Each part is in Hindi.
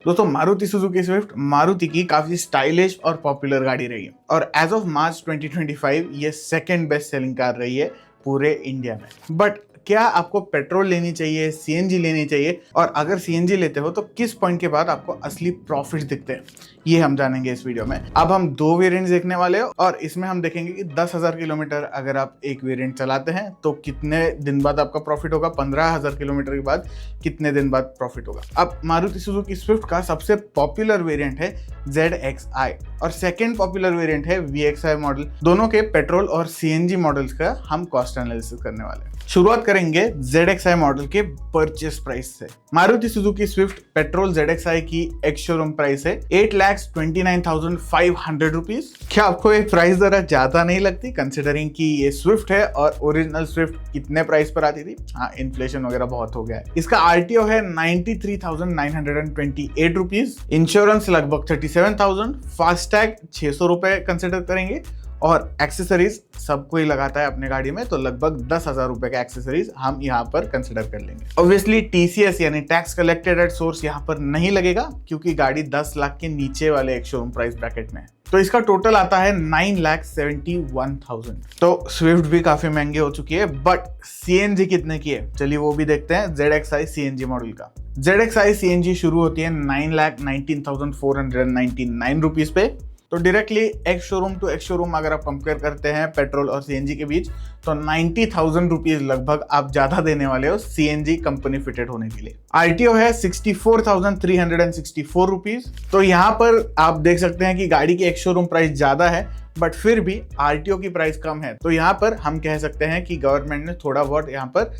दोस्तों मारुति सुजुकी स्विफ्ट मारुति की काफी स्टाइलिश और पॉपुलर गाड़ी रही है और एज ऑफ मार्च 2025 ये सेकंड बेस्ट सेलिंग कार रही है पूरे इंडिया में। बट क्या आपको पेट्रोल लेनी चाहिए, सीएनजी लेनी चाहिए, और अगर सीएनजी लेते हो तो किस पॉइंट के बाद आपको असली प्रॉफिट दिखते हैं, ये हम जानेंगे इस वीडियो में। अब हम दो वेरिएंट्स देखने वाले हो और इसमें हम देखेंगे कि 10,000 किलोमीटर अगर आप एक वेरिएंट चलाते हैं तो कितने दिन बाद आपका प्रॉफिट होगा, 15,000 किलोमीटर के बाद कितने दिन बाद प्रॉफिट होगा। अब मारुति सुजुकी स्विफ्ट का सबसे पॉपुलर वेरिएंट है ZXi और सेकेंड पॉपुलर वेरिएंट है VXi मॉडल। दोनों के पेट्रोल और सीएनजी मॉडल्स का हम कॉस्ट एनालिसिस करने वाले हैं। शुरुआत करेंगे ZXi मॉडल के परचेस प्राइस से। Maruti Suzuki Swift petrol ZXi की एक्स शोरूम प्राइस है 8,29,500 रुपीज। क्या आपको एक प्राइस जरा ज्यादा नहीं लगती, कंसिडरिंग कि ये स्विफ्ट है और ओरिजिनल स्विफ्ट कितने प्राइस पर आती थी? हाँ, इन्फ्लेशन वगैरह बहुत हो गया है। इसका आरटीओ है 93,928 रुपीज, इंश्योरेंस लगभग 37,000, फास्टैग 600 रुपए कंसिडर करेंगे और एक्सेसरीज सब कोई लगाता है अपने गाड़ी में, तो लगभग 10,000 रुपए का एक्सेसरीज हम यहाँ पर कंसिडर कर लेंगे। ऑब्वियसली TCS यानी टैक्स कलेक्टेड एट सोर्स यहाँ पर नहीं लगेगा क्योंकि गाड़ी 10 लाख के नीचे वाले एक शोरूम प्राइस ब्रैकेट में है। तो इसका टोटल आता है 9,71,000। तो स्विफ्ट भी काफी महंगी हो चुकी है, बट सीएनजी कितने की है चलिए वो भी देखते हैं। ZXi सीएनजी मॉडल का ZXi सीएनजी शुरू होती है 9,19,499 रुपीज पे। तो directly ex showroom to ex showroom अगर आप कंपेयर करते हैं पेट्रोल और सीएनजी के बीच, तो 90,000 रुपीज लगभग आप ज्यादा देने वाले हो सीएनजी कंपनी फिटेड होने के लिए। आरटीओ है 64,364 रुपीज। तो यहाँ पर आप देख सकते हैं कि गाड़ी की एक्स शोरूम प्राइस ज्यादा है बट फिर भी आरटीओ की प्राइस कम है, तो यहाँ पर हम कह सकते हैं कि गवर्नमेंट ने थोड़ा बहुत यहाँ पर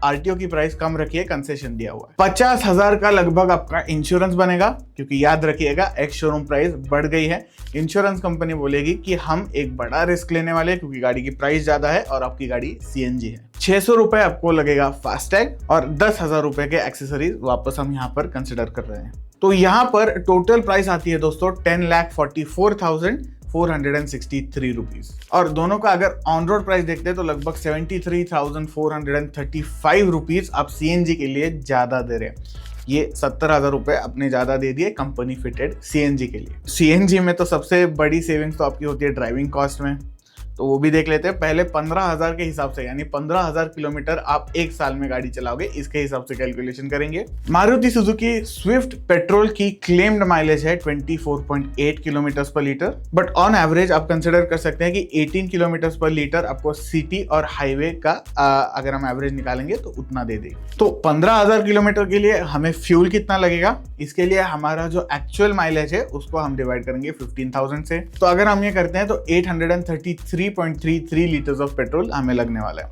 आरटीओ की प्राइस कम रखी है, कंसेशन दिया हुआ है। 50,000 का लगभग आपका इंश्योरेंस बनेगा क्योंकि याद रखिएगा एक्स शोरूम प्राइस बढ़ गई है। इंश्योरेंस कंपनी बोलेगी कि हम एक बड़ा रिस्क लेने वाले हैं क्योंकि गाड़ी की प्राइस ज्यादा है और आपकी गाड़ी सीएनजी है। 600 रुपए आपको लगेगा फास्टैग और 10,000 रुपए के एक्सेसरीज वापस हम यहाँ पर कंसिडर कर रहे हैं। तो यहाँ पर टोटल प्राइस आती है दोस्तों 10,44,463 रुपीज और दोनों का अगर ऑन रोड प्राइस देखते हैं तो लगभग 73,435 रुपीज आप सीएनजी के लिए ज्यादा दे रहे हैं। ये 70,000 रुपए अपने ज्यादा दे दिए कंपनी फिटेड सीएनजी के लिए। सीएनजी में तो सबसे बड़ी सेविंग्स तो आपकी होती है ड्राइविंग कॉस्ट में, तो वो भी देख लेते हैं। पहले 15,000 के हिसाब से यानी 15,000 किलोमीटर आप एक साल में गाड़ी चलाओगे, इसके हिसाब से कैलकुलेशन करेंगे। मारुति सुजुकी स्विफ्ट पेट्रोल की क्लेम्ड माइलेज है 24.8 किलोमीटर पर लीटर, बट ऑन एवरेज आप कंसिडर कर सकते हैं कि 18 किलोमीटर पर लीटर आपको सिटी और हाईवे का अगर हम एवरेज निकालेंगे तो उतना दे देगी। तो 15,000 किलोमीटर के लिए हमें फ्यूल कितना लगेगा, इसके लिए हमारा जो एक्चुअल माइलेज है उसको हम डिवाइड करेंगे 15,000 से। तो अगर हम ये करते हैं तो 833.33 लीटर्स ऑफ पेट्रोल हमें लगने वाला है।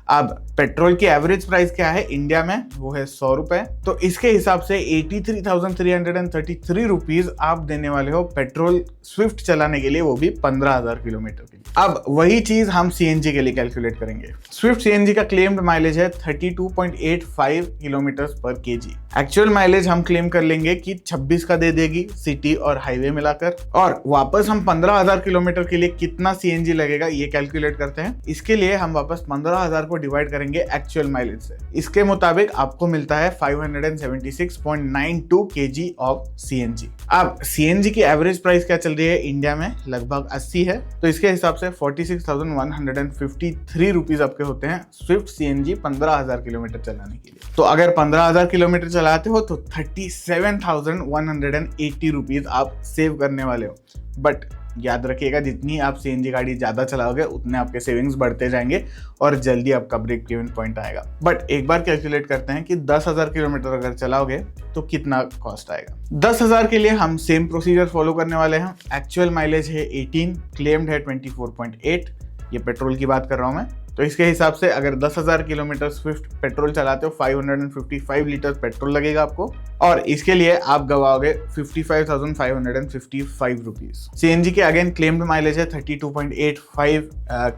अब पेट्रोल की एवरेज प्राइस क्या है इंडिया में, वो है 100 रुपए। तो इसके हिसाब से 83,333 रुपीज आप देने वाले हो पेट्रोल स्विफ्ट चलाने के लिए, वो भी 15,000 किलोमीटर के लिए। अब वही चीज हम सीएनजी के लिए कैलकुलेट करेंगे। स्विफ्ट सीएनजी का क्लेम्ड माइलेज है 32.85 किलोमीटर पर केजी। एक्चुअल माइलेज हम क्लेम कर लेंगे कि 26 का दे देगी सिटी और हाईवे मिलाकर, और वापस हम 15,000 किलोमीटर के लिए कितना सीएनजी लगेगा ये कैलकुलेट करते हैं। इसके लिए हम वापस 15,000 को डिवाइड करेंगे एक्चुअल माइलेज से। इसके मुताबिक आपको मिलता है 576.92 केजी ऑफ सीएनजी। अब सीएनजी की एवरेज प्राइस क्या चल रही है इंडिया में, लगभग 80 है, तो इसके हिसाब से 46,153 रुपीज आपके होते हैं स्विफ्ट सीएनजी 15,000 किलोमीटर चलाने के लिए। तो अगर 15,000 किलोमीटर चलाते हो तो 37,180 रुपीज आप सेव करने वाले हो। बट याद रखिएगा जितनी आप सीएनजी गाड़ी ज्यादा चलाओगे उतने आपके सेविंग्स बढ़ते जाएंगे और जल्दी आपका ब्रेक इवन पॉइंट आएगा। बट एक बार कैलकुलेट करते हैं कि 10,000 किलोमीटर अगर चलाओगे तो कितना कॉस्ट आएगा। 10,000 के लिए हम सेम प्रोसीजर फॉलो करने वाले हैं। एक्चुअल माइलेज है 18, क्लेम्ड है 24.8, ये पेट्रोल की बात कर रहा हूं मैं। तो इसके हिसाब से अगर 10,000 किलोमीटर स्विफ्ट पेट्रोल चलाते हो 555 लीटर पेट्रोल लगेगा आपको, और इसके लिए आप गवाओगे 55,555 रुपीज। सीएनजी के अगेन क्लेम्ड माइलेज है 32.85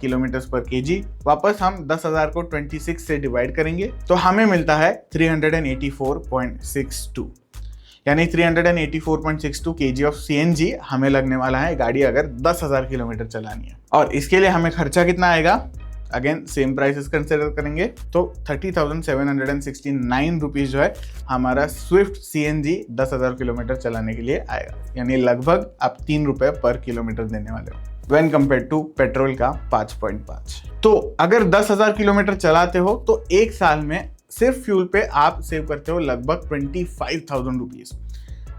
किलोमीटर पर केजी। वापस हम 10,000 को 26 से डिवाइड करेंगे तो हमें मिलता है 384.62, यानी 384.62 केजी ऑफ सीएनजी हमें लगने वाला है गाड़ी अगर 10,000 किलोमीटर चलानी है। और इसके लिए हमें खर्चा कितना आएगा, अगेन सेम प्राइसेस कंसिडर करेंगे तो 30,769 रुपीज जो है हमारा स्विफ्ट CNG 10,000 किलोमीटर चलाने के लिए आएगा, यानी लगभग आप 3 रुपए पर किलोमीटर देने वाले हो when compared to पेट्रोल का 5.5। तो अगर 10,000 किलोमीटर चलाते हो तो एक साल में सिर्फ फ्यूल पे आप सेव करते हो लगभग 25,000 रुपीज।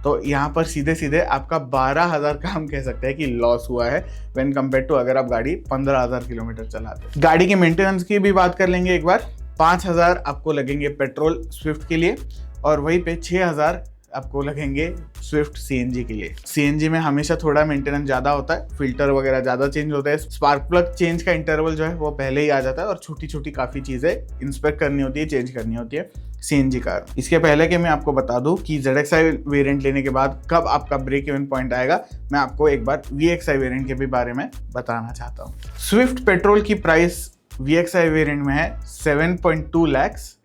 तो यहाँ पर सीधे सीधे आपका 12,000 का हम कह सकते हैं कि लॉस हुआ है व्हेन कंपेयर टू अगर आप गाड़ी 15,000 किलोमीटर चलाते। गाड़ी के मेंटेनेंस की भी बात कर लेंगे एक बार। 5,000 आपको लगेंगे पेट्रोल स्विफ्ट के लिए और वहीं पे 6,000 आपको लगेंगे स्विफ्ट CNG के लिए। CNG में हमेशा थोड़ा मेंटेनेंस ज़्यादा होता है, फिल्टर वगैरह ज़्यादा चेंज होता है, स्पार्क प्लग चेंज का इंटरवल जो है वो पहले ही आ जाता है और छोटी छोटी काफ़ी चीज़ें इंस्पेक्ट करनी होती है, चेंज करनी होती है CNG कार। इसके पहले कि मैं आपको बता दूं कि ZXi वेरिएंट लेने के बाद कब आपका ब्रेक इवन पॉइंट आएगा, मैं आपको एक बार VXi वेरिएंट के भी बारे में बताना चाहता हूँ। स्विफ्ट पेट्रोल की प्राइस VXi वेरिएंट में है 7.2 lakhs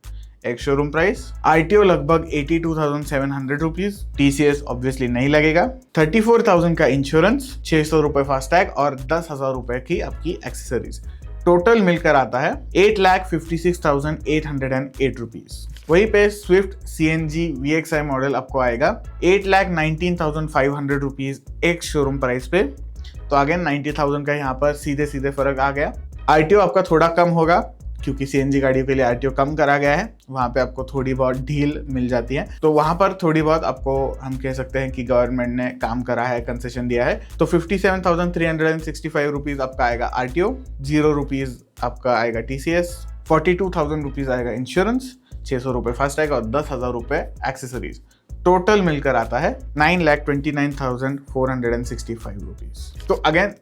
एक शोरूम प्राइस। RTO लगभग 82,700 रुपीज। TCS ऑब्वियसली नहीं लगेगा। 34,000 का इंश्योरेंस, 600 रुपए फास्टैग और 10,000 रुपए की आपकी एक्सेसरीज। टोटल मिलकर आता है 8,56,808 रुपीज। वहीं पे स्विफ्ट CNG VXi मॉडल आपको आएगा 8,19,500 रुपीज एक शोरूम प्राइस पे। तो अगेन 90,000 का यहाँ पर सीधे सीधे फर्क आ गया। RTO आपका थोड़ा कम होगा क्योंकि CNG गाड़ियों के लिए RTO कम करा गया है, वहाँ पे आपको थोड़ी बहुत ढील मिल जाती है। तो वहाँ पर थोड़ी बहुत आपको हम कह सकते हैं कि गवर्नमेंट ने काम करा है, कंसेशन दिया है। तो 57,365 रुपीज आपका आएगा RTO, 0 रुपीज आपका आएगा TCS, 42,000 रुपीज आएगा इंश्योरेंस, 600 रुपये फास्टैग और 10,000 रुपये एक्सेसरीज। टोटल मिलकर आता है 9,29,465 रुपीज। तो अगेन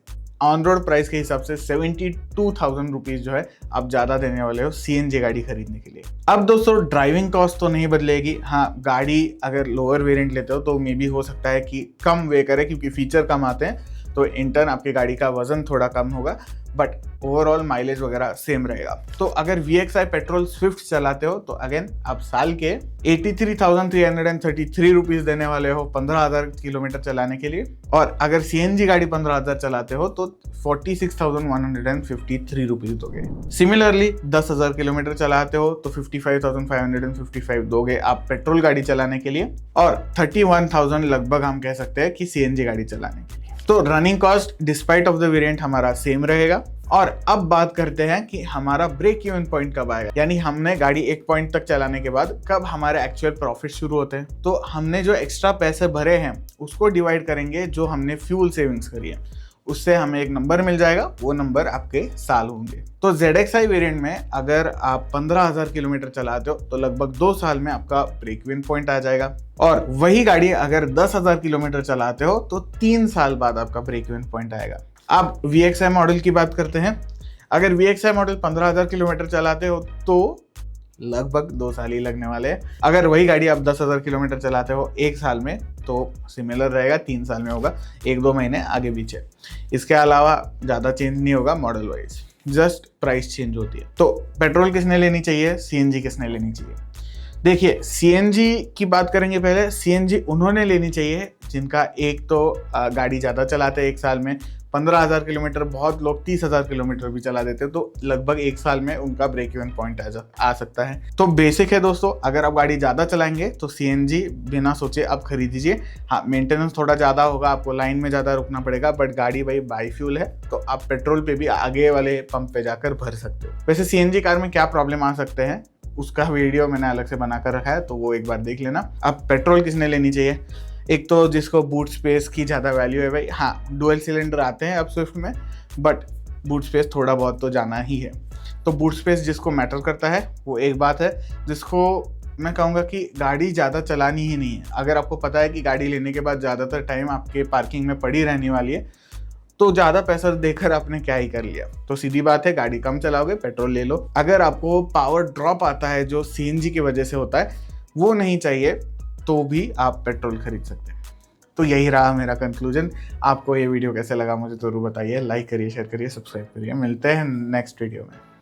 ऑन रोड प्राइस के हिसाब से 72,000 रुपीज जो है आप ज्यादा देने वाले हो CNG गाड़ी खरीदने के लिए। अब दोस्तों ड्राइविंग कॉस्ट तो नहीं बदलेगी। हाँ, गाड़ी अगर लोअर वेरिएंट लेते हो तो मे भी हो सकता है कि कम वे करे क्योंकि फीचर कम आते हैं, तो इंटर्न आपकी गाड़ी का वजन थोड़ा कम होगा, बट ओवरऑल माइलेज वगैरह सेम रहेगा। तो अगर VXi पेट्रोल स्विफ्ट चलाते हो तो अगेन आप साल के 83,333 रुपीज देने वाले हो 15,000 किलोमीटर चलाने के लिए। और अगर CNG गाड़ी 15,000 चलाते हो तो 46,153 रुपीज दोगे। सिमिलरली 10,000 किलोमीटर चलाते हो तो 55,555 दोगे आप पेट्रोल गाड़ी चलाने के लिए, और 31,000 लगभग हम कह सकते हैं कि CNG गाड़ी चलाने के लिए। तो running cost despite of the variant हमारा सेम रहेगा। और अब बात करते हैं कि हमारा ब्रेक इवन पॉइंट कब आएगा, यानी हमने गाड़ी एक पॉइंट तक चलाने के बाद कब हमारे एक्चुअल प्रॉफिट शुरू होते हैं। तो हमने जो एक्स्ट्रा पैसे भरे हैं उसको डिवाइड करेंगे जो हमने फ्यूल सेविंग्स करी है, उससे हमें एक नंबर मिल जाएगा, वो नंबर आपके साल होंगे। तो ZXi वेरिएंट में अगर आप 15,000 किलोमीटर चलाते हो तो लगभग 2 साल में आपका ब्रेक इवन पॉइंट आ जाएगा। और वही गाड़ी अगर 10,000 किलोमीटर चलाते हो तो 3 साल बाद आपका ब्रेक इवन पॉइंट आएगा। अब VXi मॉडल की बात करते हैं। अगर VXi मॉडल 15,000 किलोमीटर चलाते हो तो लगभग 2 साल ही लगने वाले हैं। अगर वही गाड़ी आप 10,000 किलोमीटर चलाते हो एक साल में तो सिमिलर रहेगा, 3 साल में होगा, 1-2 महीने आगे पीछे। इसके अलावा ज़्यादा चेंज नहीं होगा model wise, just price change होती है। तो पेट्रोल किसने लेनी चाहिए, CNG किसने लेनी चाहिए? देखिए, CNG की बात करेंगे पहले। CNG उन्होंने लेनी चाहिए जिनका एक तो गाड़ी ज़्यादा चलाते हैं एक साल में, 15,000 किलोमीटर, बहुत लोग 30,000 किलोमीटर भी चला देते हैं, तो लगभग एक साल में उनका ब्रेक इवन पॉइंट आ सकता है। तो बेसिक है दोस्तों, अगर आप गाड़ी ज़्यादा चलाएंगे तो CNG बिना सोचे आप खरीद दीजिए। हाँ, मेंटेनेंस थोड़ा ज़्यादा होगा, आपको लाइन में ज़्यादा रुकना पड़ेगा, बट गाड़ी भाई बाई फ्यूल है तो आप पेट्रोल पे भी आगे वाले पंप पे जाकर भर सकते हो। वैसे CNG कार में क्या प्रॉब्लम आ सकते हैं उसका वीडियो मैंने अलग से बनाकर रखा है, तो वो एक बार देख लेना। अब पेट्रोल किसने लेनी चाहिए? एक तो जिसको बूट स्पेस की ज़्यादा वैल्यू है भाई। हाँ, डुअल सिलेंडर आते हैं अब स्विफ्ट में, बट बूट स्पेस थोड़ा बहुत तो जाना ही है। तो बूट स्पेस जिसको मैटर करता है वो एक बात है। जिसको मैं कहूँगा कि गाड़ी ज़्यादा चलानी ही नहीं है, अगर आपको पता है कि गाड़ी लेने के बाद ज़्यादातर टाइम आपके पार्किंग में पड़ी रहने वाली है, तो ज़्यादा पैसा देकर आपने क्या ही कर लिया। तो सीधी बात है, गाड़ी कम चलाओगे, पेट्रोल ले लो। अगर आपको पावर ड्रॉप आता है जो CNG की वजह से होता है, वो नहीं चाहिए तो भी आप पेट्रोल खरीद सकते हैं। तो यही रहा मेरा कंक्लूजन। आपको ये वीडियो कैसे लगा मुझे जरूर बताइए, लाइक करिए, शेयर करिए, सब्सक्राइब करिए। मिलते हैं नेक्स्ट वीडियो में।